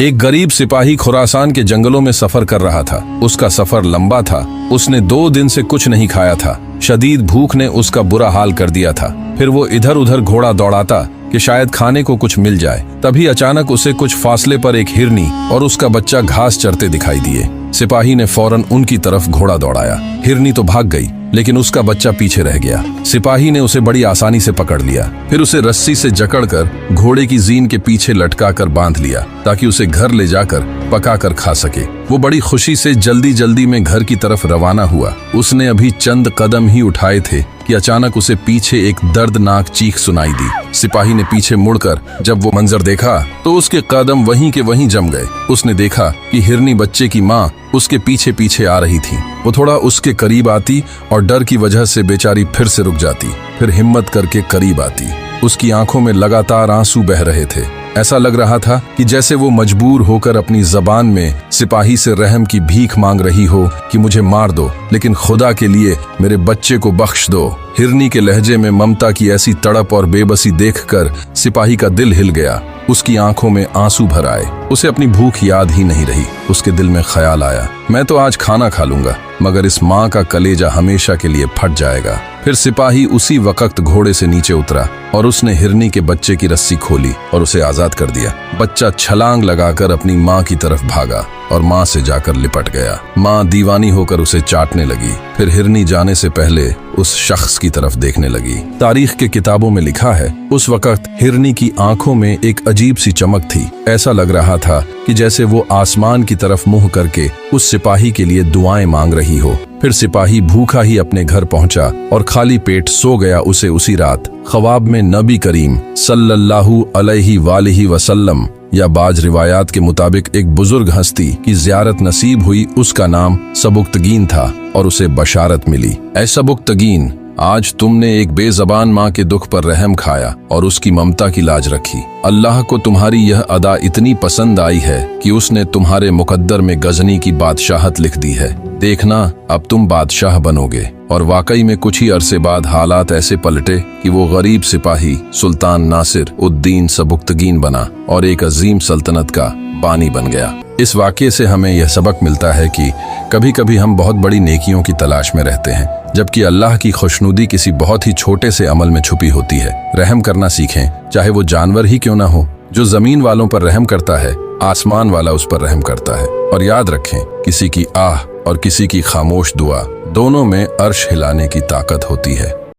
एक गरीब सिपाही खुरासान के जंगलों में सफर कर रहा था। उसका सफर लंबा था। उसने 2 दिन से कुछ नहीं खाया था। शदीद भूख ने उसका बुरा हाल कर दिया था। फिर वो इधर उधर घोड़ा दौड़ाता कि शायद खाने को कुछ मिल जाए। तभी अचानक उसे कुछ फासले पर एक हिरनी और उसका बच्चा घास चरते दिखाई दिए। सिपाही ने फौरन उनकी तरफ घोड़ा दौड़ाया। हिरनी तो भाग गई, लेकिन उसका बच्चा पीछे रह गया। सिपाही ने उसे बड़ी आसानी से पकड़ लिया। फिर उसे रस्सी से जकड़कर घोड़े की जीन के पीछे लटकाकर बांध लिया ताकि उसे घर ले जाकर पकाकर खा सके। वो बड़ी खुशी से जल्दी जल्दी में घर की तरफ रवाना हुआ। उसने अभी चंद कदम ही उठाए थे कि अचानक उसे पीछे एक दर्दनाक चीख सुनाई दी। सिपाही ने पीछे मुड़कर जब वो मंजर देखा तो उसके कदम वहीं के वहीं जम गए। उसने देखा कि हिरनी बच्चे की माँ उसके पीछे पीछे आ रही थी। वो थोड़ा उसके करीब आती और डर की वजह से बेचारी फिर से रुक जाती, फिर हिम्मत करके करीब आती। उसकी आंखों में लगातार आंसू बह रहे थे। ऐसा लग रहा था कि जैसे वो मजबूर होकर अपनी जबान में सिपाही से रहम की भीख मांग रही हो कि मुझे मार दो, लेकिन खुदा के लिए मेरे बच्चे को बख्श दो। हिरनी के लहजे में ममता की ऐसी तड़प और बेबसी देखकर सिपाही का दिल हिल गया। उसकी आंखों में आंसू भर आए। उसे अपनी भूख याद ही नहीं रही। उसके दिल में ख्याल आया, मैं तो आज खाना खा लूंगा, मगर इस माँ का कलेजा हमेशा के लिए फट जाएगा। फिर सिपाही उसी वक्त घोड़े से नीचे उतरा और उसने हिरनी के बच्चे की रस्सी खोली और उसे आजाद कर दिया। बच्चा छलांग लगाकर अपनी माँ की तरफ भागा और माँ से जाकर लिपट गया। माँ दीवानी होकर उसे चाटने लगी। फिर हिरनी जाने से पहले उस शख्स की तरफ देखने लगी। तारीख के किताबों में लिखा है, उस वक्त हिरनी की आंखों में एक अजीब सी चमक थी। ऐसा लग रहा था कि जैसे वो आसमान की तरफ मुंह करके उस सिपाही के लिए दुआएं मांग रही हो। फिर सिपाही भूखा ही अपने घर पहुंचा और खाली पेट सो गया। उसे उसी रात ख्वाब में नबी करीम सल्लल्लाहु अलैहि वसल्लम या बाज रिवायात के मुताबिक एक बुजुर्ग हस्ती की ज़ियारत नसीब हुई। उसका नाम सबुक्तगीन था और उसे बशारत मिली, ऐ सबुक्तगीन, आज तुमने एक बेज़बान माँ के दुख पर रहम खाया और उसकी ममता की लाज रखी। अल्लाह को तुम्हारी यह अदा इतनी पसंद आई है कि उसने तुम्हारे मुकद्दर में गजनी की बादशाहत लिख दी है। देखना, अब तुम बादशाह बनोगे। और वाकई में कुछ ही अरसे बाद हालात ऐसे पलटे कि वो गरीब सिपाही सुल्तान नासिर उद्दीन सबुक्तगीन बना और एक अजीम सल्तनत का बानी बन गया। इस वाक़ये से हमें यह सबक मिलता है कि कभी कभी हम बहुत बड़ी नेकियों की तलाश में रहते हैं, जबकि अल्लाह की खुशनुदी किसी बहुत ही छोटे से अमल में छुपी होती है। रहम करना सीखें, चाहे वो जानवर ही क्यों ना हो। जो जमीन वालों पर रहम करता है, आसमान वाला उस पर रहम करता है। और याद रखें, किसी की आह और किसी की खामोश दुआ, दोनों में अर्श हिलाने की ताकत होती है।